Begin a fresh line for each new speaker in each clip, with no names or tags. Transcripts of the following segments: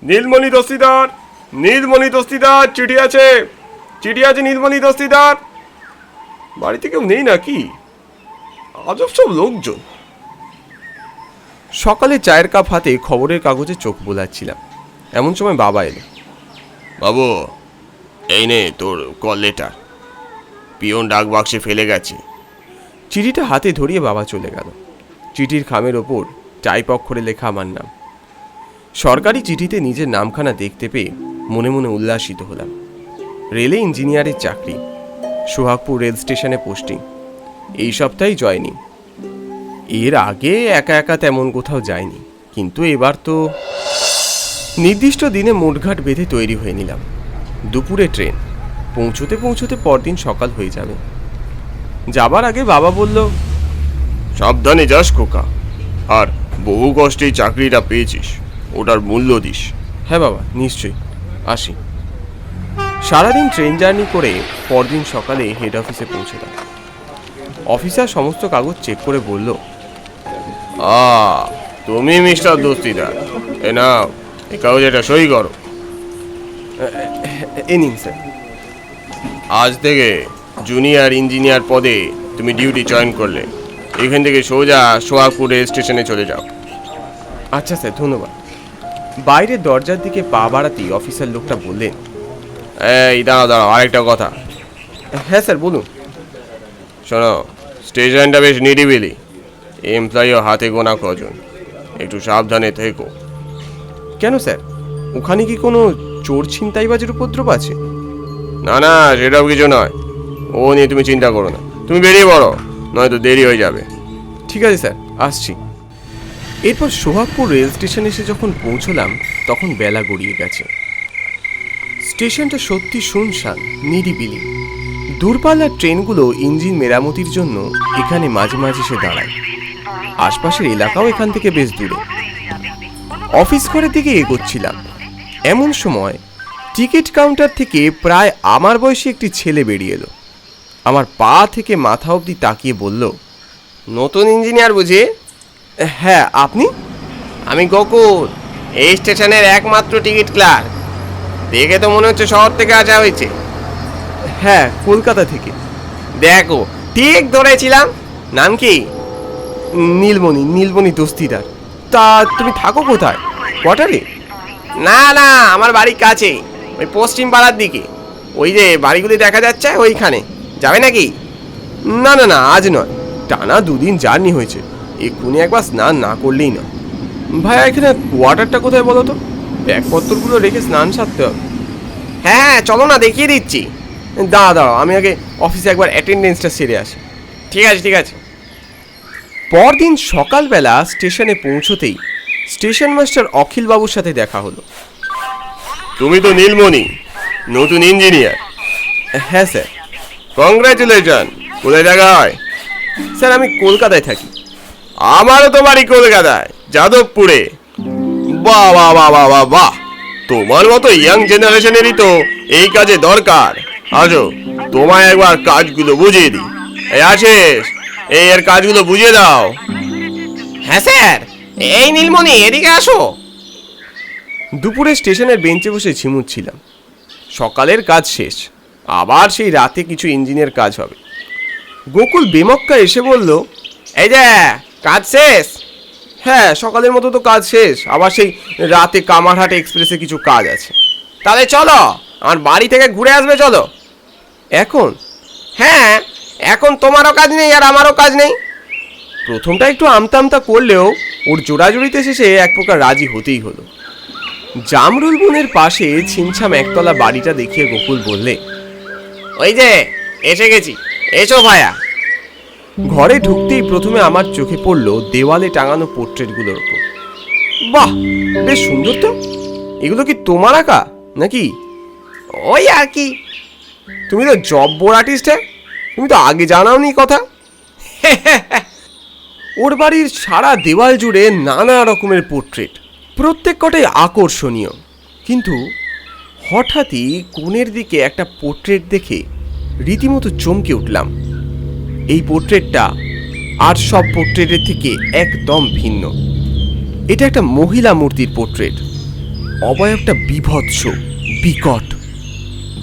নীলমণি দস্তিদার, নীলমণি দস্তিদার, চিঠি আছে, চিঠি আছে নীলমণি দস্তিদার। বাড়িতে কেউ নেই নাকি? আজব সব লোকজন। সকালে চায়ের কাপ হাতে খবরের কাগজে চোখ বোলাচ্ছিলাম, এমন সময় বাবা এলো। বাবু, এই নে তোর কল লেটার, পিয়ন ডাক বাক্সে ফেলে গেছে। চিঠিটা হাতে ধরিয়ে বাবা চলে গেল। চিঠির খামের ওপর টাইপ অক্ষরে লেখা আমার নাম। সরকারি চিঠিতে নিজের নামখানা দেখতে পেয়ে মনে মনে উল্লাসিত হলাম। রেলে ইঞ্জিনিয়ারের চাকরি, সোহাগপুর রেল স্টেশনে পোস্টিং, এই সপ্তাহেই জয়েনিং। এর আগে একা একা তেমন কোথাও যায়নি, কিন্তু এবার তো নির্দিষ্ট দিনে মোটঘাট বেঁধে তৈরি হয়ে নিলাম। দুপুরে ট্রেন, পৌঁছতে পৌঁছতে পরদিন সকাল হয়ে যাবে। যাবার আগে বাবা বলল, সাবধানে যাস খোকা, আর বহু কষ্টে এই চাকরিটা পেয়েছিস, ওটার মূল্য দিস। হ্যাঁ বাবা, নিশ্চয়ই, আসি। সারাদিন ট্রেন জার্নি করে পরদিন সকালে হেড অফিসে পৌঁছলাম। অফিসার সমস্ত কাগজ চেক করে বলল, তুমি মিস্টার দস্তিদার, এ নাও, এই কাগজে একটা সই করো। এ নিন স্যার। আজ থেকে জুনিয়র ইঞ্জিনিয়ার পদে তুমি ডিউটি জয়েন করলে। এখান থেকে সোজা সোহাগপুর রেল স্টেশনে চলে যাও। আচ্ছা স্যার, ধন্যবাদ। বাইরের দরজার দিকে পা বাড়াতেই অফিসার লোকটা বললেন, এই দাঁড়াও দাঁড়াও, আরেকটা কথা। হ্যাঁ স্যার, বলুন। শোনো, স্টেশনটা বেশ নিরিবিলি, এমপ্লয়িও হাতে গোনা কজন, একটু সাবধানে থেকো। কেন স্যার, ওখানে কি কোনো চোর ছিনতাইবাজের উপদ্রব আছে? না না, সেটাও কিছু নয়, ও নিয়ে তুমি চিন্তা করো না। তুমি বেরিয়ে পড়ো, নয়তো দেরি হয়ে যাবে। ঠিক আছে স্যার, আসছি। এরপর সোহাগপুর রেল স্টেশনে এসে যখন পৌঁছলাম তখন বেলা গড়িয়ে গেছে। স্টেশনটা সত্যি শুনশান, নিরিবিলি। দূরপাল্লার ট্রেনগুলো ইঞ্জিন মেরামতির জন্য এখানে মাঝে মাঝে এসে দাঁড়ায়। আশপাশের এলাকাও এখান থেকে বেশ দূরে। অফিস ঘরের দিকে এগোচ্ছিলাম, এমন সময় টিকিট কাউন্টার থেকে প্রায় আমার বয়সী একটি ছেলে বেরিয়ে এলো। আমার পা থেকে মাথা অবধি তাকিয়ে বলল, নতুন ইঞ্জিনিয়ার বুঝি? হ্যাঁ, আপনি? আমি গোকুল, এই স্টেশনের একমাত্র টিকিট ক্লার্ক। দেখে তো মনে হচ্ছে শহর থেকে আসা হয়েছে। হ্যাঁ, কলকাতা থেকে। দেখো, ঠিক ধরেছিলাম। নাম কি? নীলমণি, নীলমণি দস্তিদার। তা তুমি থাকো কোথায়, কোয়ার্টারে? না না, আমার বাড়ির কাছে, ওই পশ্চিম পাড়ার দিকে। ওই যে বাড়িগুলি দেখা যাচ্ছে ওইখানে। যাবে নাকি? না না না, আজ নয়, টানা দুদিন জার্নি হয়েছে, এক্ষুনি একবার স্নান না করলেই না। ভাইয়া, এখানে কোয়ার্টারটা কোথায় বলো তো? ব্যাগপত্রগুলো রেখে স্নান সারতে হবে। হ্যাঁ চলো না, দেখিয়ে দিচ্ছি। দাঁড়াও, আমি আগে অফিসে একবার অ্যাটেন্ডেন্সটা সেরে আসি। ঠিক আছে ঠিক আছে। পরদিন সকালবেলা স্টেশনে পৌঁছতেই স্টেশন মাস্টার অখিল বাবুর সাথে দেখা হলো। তুমি তো নীলমণি, নতুন ইঞ্জিনিয়ার? হ্যাঁ স্যার। কংগ্রাচুলেশন। কোথায় দেখা হয়? স্যার, আমি কলকাতায় থাকি। আমারও তো বাড়ি কলকাতায়, যাদবপুরে। বাহ বাহ বাহ বাহ বাহ বাহ, তোমার মতো ইয়াং জেনারেশনেরই তো এই কাজে দরকার। আসো, তোমায় একবার কাজগুলো বুঝিয়ে দিই। এই আশিস, এই এর কাজগুলো বুঝিয়ে দাও। হ্যাঁ স্যার। এই নীলমণি, এদিকে আসো। দুপুরে স্টেশনের বেঞ্চে বসে ঝিমুচ্ছিলাম। সকালের কাজ শেষ, আবার সেই রাতে কিছু ইঞ্জিনের কাজ হবে। গোকুল বেমক্কা এসে বলল, এই যে কাজ শেষ? হ্যাঁ, সকালের মতো তো কাজ শেষ, আবার সেই রাতে কামারহাট এক্সপ্রেসে কিছু কাজ আছে। তাহলে চলো, আমার বাড়ি থেকে ঘুরে আসবে, চলো। এখন? হ্যাঁ, এখন তোমারও কাজ নেই আর আমারও কাজ নেই। প্রথমটা একটু আমতা আমতা করলেও ওর জোড়াজুড়িতে শেষে এক প্রকার রাজি হতেই হলো। জামরুল বনের পাশে ছিমছাম একতলা বাড়িটা দেখিয়ে গোকুল বললে, ওই যে এসে গেছি, এসো ভায়া। ঘরে ঢুকতেই প্রথমে আমার চোখে পড়ল দেওয়ালে টাঙানো পোর্ট্রেটগুলোর ওপর। বাহ, বেশ সুন্দর তো। এগুলো কি তোমার আঁকা নাকি? ওই আর কি। তুমি তো জব্বর আর্টিস্ট। তুমি তো আগে জানাওনি কথা। ওর বাড়ির সারা দেওয়াল জুড়ে নানা রকমের পোর্ট্রেট, প্রত্যেক কটাই আকর্ষণীয়। কিন্তু হঠাৎই কোণের দিকে একটা পোর্ট্রেট দেখে রীতিমতো চমকে উঠলাম। এই পোর্ট্রেটটা আর সব পোর্ট্রেটের থেকে একদম ভিন্ন। এটা একটা মহিলা মূর্তির পোর্ট্রেট। অবয়বটা বিভৎস, বিকট।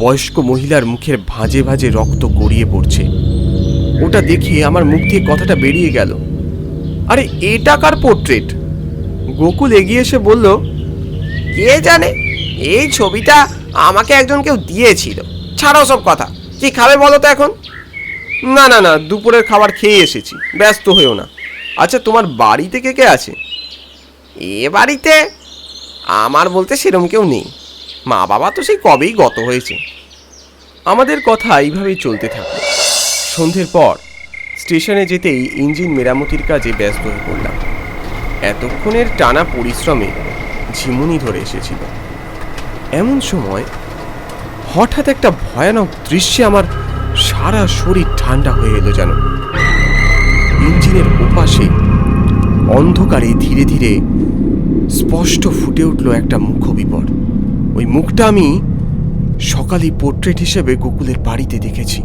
বয়স্ক মহিলার মুখের ভাঁজে ভাঁজে রক্ত গড়িয়ে পড়ছে। ওটা দেখে আমার মুখ দিয়ে কথাটা বেরিয়ে গেল, আরে এটা কার পোর্ট্রেট? গোকুল এগিয়ে এসে বলল, কে জানে, এই ছবিটা আমাকে একজন কেউ দিয়েছিল। ছাড়াও সব কথা, কি খাবে বলো তো এখন? না না না, দুপুরের খাবার খেয়ে এসেছি, ব্যস্ত হয়েও না। আচ্ছা, তোমার বাড়িতে কে কে আছে? এ বাড়িতে আমার বলতে সেরকম কেউ নেই, মা বাবা তো সেই কবেই গত হয়েছে। আমাদের কথা এইভাবেই চলতে থাকলো। সন্ধ্যের পর স্টেশনে যেতেই ইঞ্জিন মেরামতির কাজে ব্যস্ত হয়ে পড়লাম। এতক্ষণের টানা পরিশ্রমে ঝিমুনি ধরে এসেছিল। এমন সময় হঠাৎ একটা ভয়ানক দৃশ্যে আমার সারা শরীর ঠান্ডা হয়ে এলো যেন। ইঞ্জিনের ওপাশে অন্ধকারে ধীরে ধীরে স্পষ্ট ফুটে উঠল একটা মুখবিবর। ওই মুখটা আমি সকালে পোর্ট্রেট হিসেবে গোকুলের বাড়িতে দেখেছি।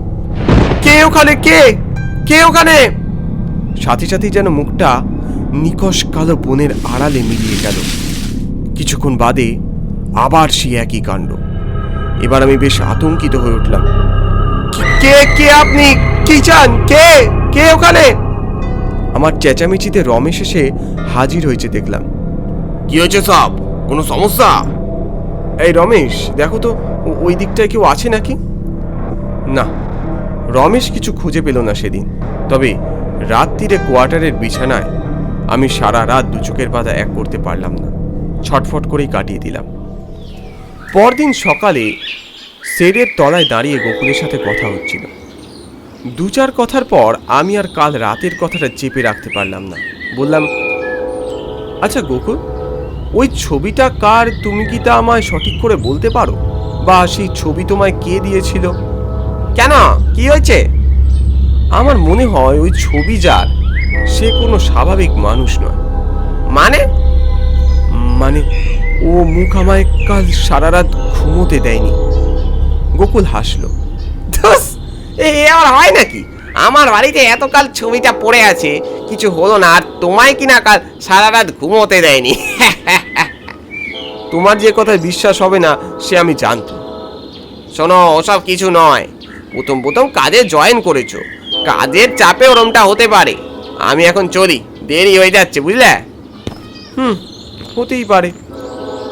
কে ওখানে? কে কে ওখানে? সাথে সাথেই যেন মুখটা নিকষ কালো বনের আড়ালে মিলিয়ে গেল। কিছুক্ষণ বাদে আবার সেই একই কাণ্ড। এবার আমি বেশ আতঙ্কিত হয়ে উঠলাম। কে কে আপনি? কি চান? কে কে ওখানে? আমার চেঁচামেচিতে রমেশ এসে হাজির হয়েছে দেখলাম। কি হয়েছে সব? কোনো সমস্যা? এই রমেশ, দেখো তো ওই দিকটায় কেউ আছে নাকি? না, রমেশ কিছু খুঁজে পেল না সেদিন। তবে রাত্রিরে কোয়ার্টারের বিছানায় আমি সারা রাত দু চোখের পাতা এক করতে পারলাম না, ছটফট করেই কাটিয়ে দিলাম। পরদিন সকালে শেডের তলায় দাঁড়িয়ে গোকুলের সাথে কথা হচ্ছিল। দু চার কথার পর আমি আর কাল রাতের কথাটা চেপে রাখতে পারলাম না। বললাম, আচ্ছা গোকুল, ওই ছবিটা কার, তুমি কি তা আমায় সঠিক করে বলতে পারো? বা সেই ছবি তোমায় কে দিয়েছিল? কেন, কি হয়েছে? আমার মনে হয় ওই ছবি যার, সে কোনো স্বাভাবিক মানুষ নয়। মানে? মানে ও মুখ আমায় কাল সারা রাত ঘুমোতে দেয়নি। গোকুল হাসলো। এ আর হয় নাকি? আমার বাড়িতে এতকাল ছবিটা পড়ে আছে, কিছু হলো না, আর তোমায় কিনা কাল সারা রাত ঘুমোতে দেয়নি। তোমার যে কথায় বিশ্বাস হবে না সে আমি জানতাম। শোনো, ওসব কিছু নয়। প্রথম প্রথম কাজে জয়েন করেছো, কাজের চাপে ওরমটা হতে পারে। আমি এখন চলি, দেরি হয়ে যাচ্ছে, বুঝলে? হতেই পারে,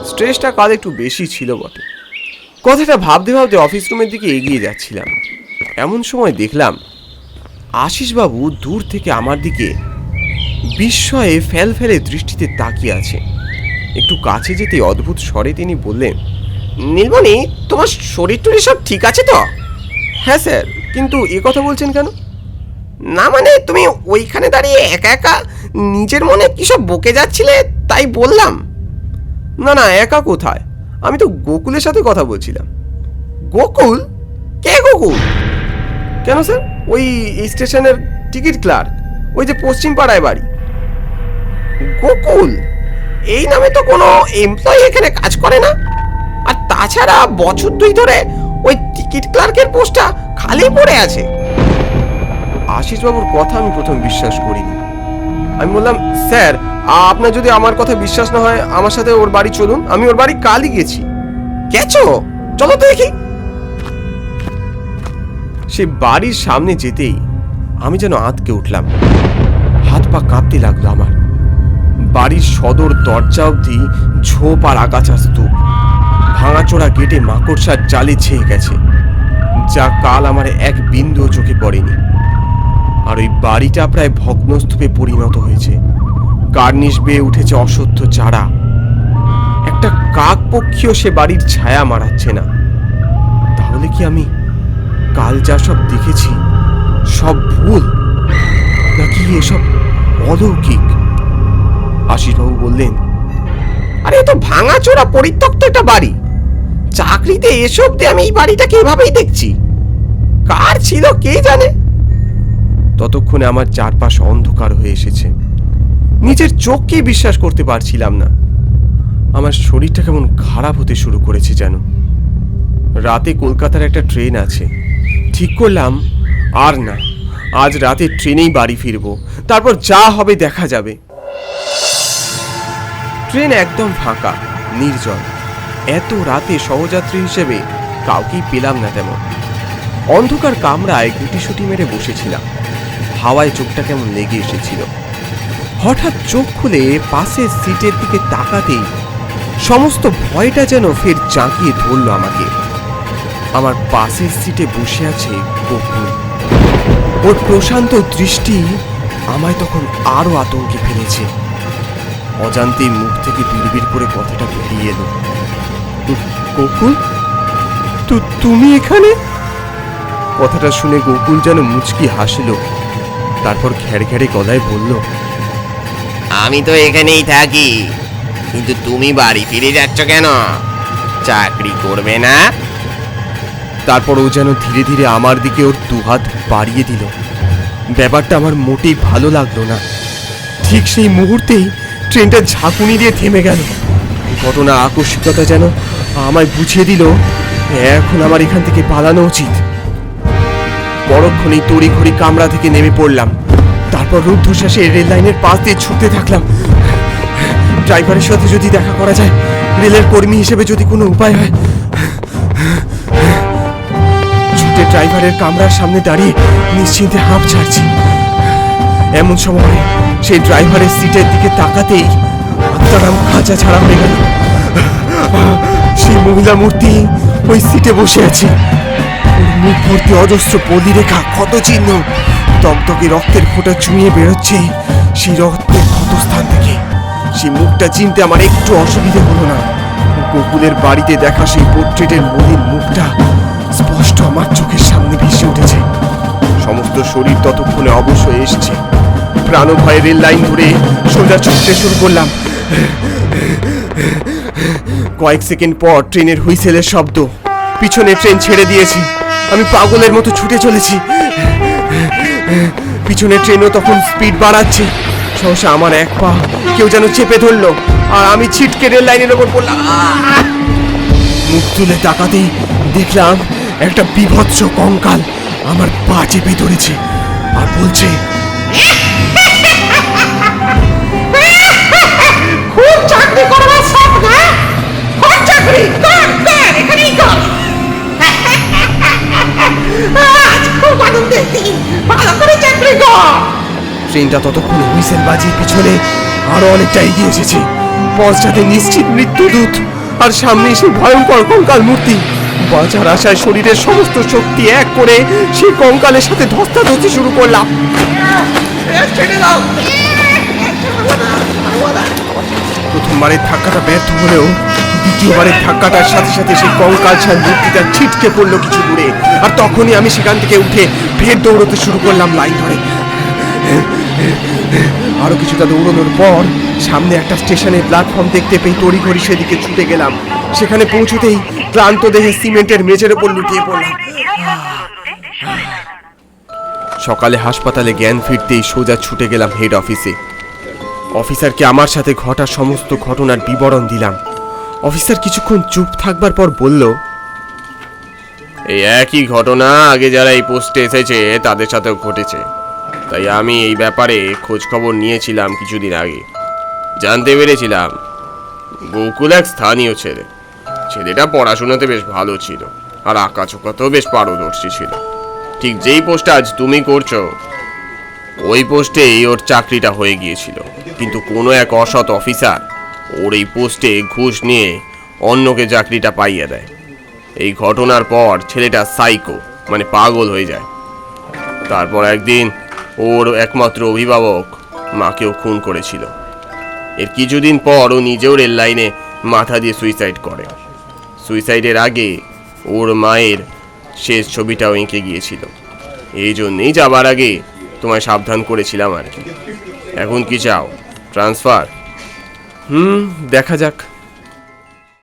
স্ট্রেসটা কাল একটু বেশি ছিল বটে। কথাটা ভাবতে ভাবতে অফিস রুমের দিকে এগিয়ে যাচ্ছিলাম। এমন সময় দেখলাম আশিসবাবু দূর থেকে আমার দিকে বিস্ময়ে ফেলফেলে দৃষ্টিতে তাকিয়ে আছে। একটু কাছে যেতে অদ্ভুত স্বরে তিনি বললেন, নীলমণি, তোমার শরীর টরীর সব ঠিক আছে তো? হ্যাঁ স্যার, কিন্তু এ কথা বলছেন কেন? না মানে, তুমি ওইখানে দাঁড়িয়ে একা একা নিজের মনে কি সব বকে যাচ্ছিলে, তাই বললাম। না না, একা কোথায়, আমি তো গোকুলের সাথে কথা বলছিলাম। গোকুল? কে গোকুল? কেন স্যার, ওই স্টেশনের টিকিট ক্লার্ক, ওই যে পশ্চিম পাড়ায় বাড়ি। গোকুল? এই নামে তো কোনো এমপ্লয়ি এখানে কাজ করে না। আর তাছাড়া বছর দুই ধরে ওই টিকিট ক্লার্কের পোস্টটা খালি পড়ে আছে। আশিসবাবুর কথা আমি প্রথম বিশ্বাস করিনি। আমি বললাম, স্যার, আপনার যদি আমার কথা বিশ্বাস না হয় আমার সাথে ওর বাড়ি চলুন, আমি ওর বাড়ি কালই গেছি। গেছো? চলো তো দেখি। সে বাড়ির সামনে যেতেই আমি যেন আঁতকে উঠলাম, হাত পা কাঁপতে লাগলো আমার। বাড়ির সদর দরজা অবধি ঝোপ আর আগাছা স্তূপ, ভাঙাচোরা গেটে মাকড়সার জালে ছেয়ে গেছে, যা কাল আমার এক বিন্দুও চোখে পড়েনি। আর ওই বাড়িটা প্রায় ভগ্নস্তূপে পরিণত হয়েছে, কার্নিশ বেয়ে উঠেছে অসহ্য চারা। একটা কাক পক্ষীও সে বাড়ির ছায়া মারাচ্ছে না। তাহলে কি আমি কাল যা সব দেখেছি সব ভুল, নাকি এসব অলৌকিক? আশিসবাবু বললেন, আরে তো ভাঙাচোরা পরিত্যক্ত একটা বাড়ি, চাকরিতে এসব দিয়ে আমি এই বাড়িটাকে এভাবেই দেখছি। কার ছিল কে জানে। ততক্ষণে আমার চারপাশ অন্ধকার হয়ে এসেছে, নিজের চোখকেই বিশ্বাস করতে পারছিলাম না। আমার শরীরটা কেমন খারাপ হতে শুরু করেছে যেন। রাতে কলকাতার একটা ট্রেন আছে, ঠিক করলাম আর না, আজ রাতে ট্রেনেই বাড়ি ফিরবো, তারপর যা হবে দেখা যাবে। ট্রেন একদম ফাঁকা, নির্জন। এত রাতে সহযাত্রী হিসেবে কাউকেই পেলাম না তেমন। অন্ধকার কামরায় গুটিসুটি মেরে বসেছিলাম। হাওয়ায় চোখটা কেমন লেগে এসেছিল। হঠাৎ চোখ খুলে পাশের সিটের দিকে তাকাতেই সমস্ত ভয়টা যেন ফের জাঁকিয়ে ধরল আমাকে। আমার পাশের সিটে বসে আছে গোকুল। ওর প্রশান্ত দৃষ্টি আমায় তখন আরো আতঙ্কে ফেলেছে। অজান্তে মুখ থেকে বিড়বিড় করে কথাটা বেরিয়ে এলো, গোকুল তুমি এখানে? কথাটা শুনে গোকুল যেন মুচকি হাসল, তারপর ঘ্যাড় ঘ্যাড়ে গলায় বলল,
আমি তো এখানেই থাকি, কিন্তু তুমি বাড়ি ফিরে যাচ্ছ কেন? চাকরি করবে না?
তারপর ও যেন ধীরে ধীরে আমার দিকে ওর দুহাত বাড়িয়ে দিল। ব্যাপারটা আমার মোটেই ভালো লাগলো না। ঠিক সেই মুহূর্তেই ট্রেনটা ঝাঁকুনি দিয়ে থেমে গেল। ঘটনার আকস্মিকতা যেন আমায় বুঝিয়ে দিল এখন আমার এখান থেকে পালানো উচিত। পরক্ষণেই তড়িঘড়ি কামরা থেকে নেমে পড়লাম। তারপর রুদ্ধশ্বাসে রেল লাইনের পাশ দিয়ে ছুটতে থাকলাম। ড্রাইভারের সাথে যদি দেখা করা যায়, রেলের কর্মী হিসেবে যদি কোনো উপায় হয়। ছুটে ড্রাইভারের কামরার সামনে দাঁড়িয়ে নিশ্চিন্তে হাঁপ ছাড়ছি। এমন সময় সেই ড্রাইভারের সিটের দিকে তাকাতেই আত্মারাম খাঁচা ছাড়া হয়ে গেল। সেই মহিলা মূর্তি ওই সিটে বসে আছে। মুখ ভর্তি অজস্র পলি রেখা, ক্ষত চিহ্ন, দগদগে রক্তের ফোঁটা চুঁয়ে বেরোচ্ছে সেই রক্তের ক্ষতস্থান থেকে। সেই মুখটা চিনতে আমার একটু অসুবিধে হলো না। গোকুলের বাড়িতে দেখা সেই পোর্ট্রেটের মলিন মুখটা স্পষ্ট আমার চোখের সামনে ভেসে উঠেছে। সমস্ত শরীর ততক্ষণে অবশ হয়ে এসছে। প্রাণভয়ে রেল লাইন ধরে সোজা ছুটতে শুরু করলাম। কয়েক সেকেন্ড পর ট্রেনের হুইসেলের শব্দ। পিছনে ট্রেন ছেড়ে দিয়েছি। আমি পাগলের মতো ছুটে চলেছি। পিছনে ট্রেনও তখন স্পিড বাড়াচ্ছে। সহসা আমার এক পা কেউ যেন চেপে ধরলো, আর আমি ছিটকে রেল লাইনের ওপর পড়লাম। মুখ তুলে তাকাতেই দেখলাম একটা বিভৎস কঙ্কাল আমার পা চেপে ধরেছে আর বলছে,
খুব চাকরি করবার শখ না? কর চাকরি, কর কর, এখানেই কর। আজ খুব আনন্দের দিন, ভালো করে চাকরি কর।
ট্রেনটা ততক্ষণে হুইসেল বাজিয়ে পিছনে আরো অনেকটা এগিয়ে এসেছে। পথটাতে নিশ্চিত মৃত্যুদূত, আর সামনে সেই ভয়ঙ্কর কঙ্কাল মূর্তি। বাঁচার আশায় শরীরের সমস্ত শক্তি এক করে সেই কঙ্কালের সাথে ধস্তাধস্তি শুরু করলাম।
ছেড়ে দাও।
প্রথমবারের ধাক্কাটা ব্যর্থ হলেও দ্বিতীয়বারের ধাক্কাটার সাথে সাথে সেই কঙ্কাল ছাড় মূর্তিটা ছিটকে পড়লো কিছু দূরে। আর তখনই আমি সেখান থেকে উঠে ফের দৌড়তে শুরু করলাম লাইন ধরে। আরো কিছুটা দৌড়ানোর পর সামনে একটা স্টেশনের প্ল্যাটফর্ম দেখতে পেয়ে তড়িঘড়ি সেদিকে ছুটে গেলাম। সেখানে পৌঁছতেই ক্লান্ত দেহে সিমেন্টের মেঝের ওপর লুটিয়ে পড়লাম। সকালে হাসপাতালে জ্ঞান ফিরতেই সোজা ছুটে গেলাম হেড অফিসে। অফিসারকে আমার সাথে ঘটা সমস্ত ঘটনার বিবরণ দিলাম। অফিসার কিছুক্ষণ চুপ থাকবার পর বলল, এই একই ঘটনা আগে যারা এই পোস্টে এসেছে তাদের সাথেও ঘটেছে, তাই আমি এই ব্যাপারে খোঁজ খবর নিয়েছিলাম। কিছুদিন আগে জানতে পেরেছিলাম গোকুল এক স্থানীয় ছেলে। ছেলেটা পড়াশোনাতে বেশ ভালো ছিল, আর আঁকাচোকাতেও বেশ পারদর্শী ছিল। ঠিক যেই পোস্টটা আজ তুমি করছো, ওই পোস্টেই ওর চাকরিটা হয়ে গিয়েছিল। কিন্তু কোনো এক অসৎ অফিসার ওর এই পোস্টে ঘুষ নিয়ে অন্যকে চাকরিটা পাইয়ে দেয়। এই ঘটনার পর ছেলেটা সাইকো মানে পাগল হয়ে যায়। তারপর একদিন ওর একমাত্র অভিভাবক মাকেও খুন করেছিল। এর কিছুদিন পর ও নিজেও রেল লাইনে মাথা দিয়ে সুইসাইড করে। সুইসাইডের আগে ওর মায়ের শেষ ছবিটাও এঁকে গিয়েছিল। এই জন্যেই যাবার আগে তোমায় সাবধান করেছিলাম আর কি। এখন কি চাও, ট্রান্সফার? দেখা যাক।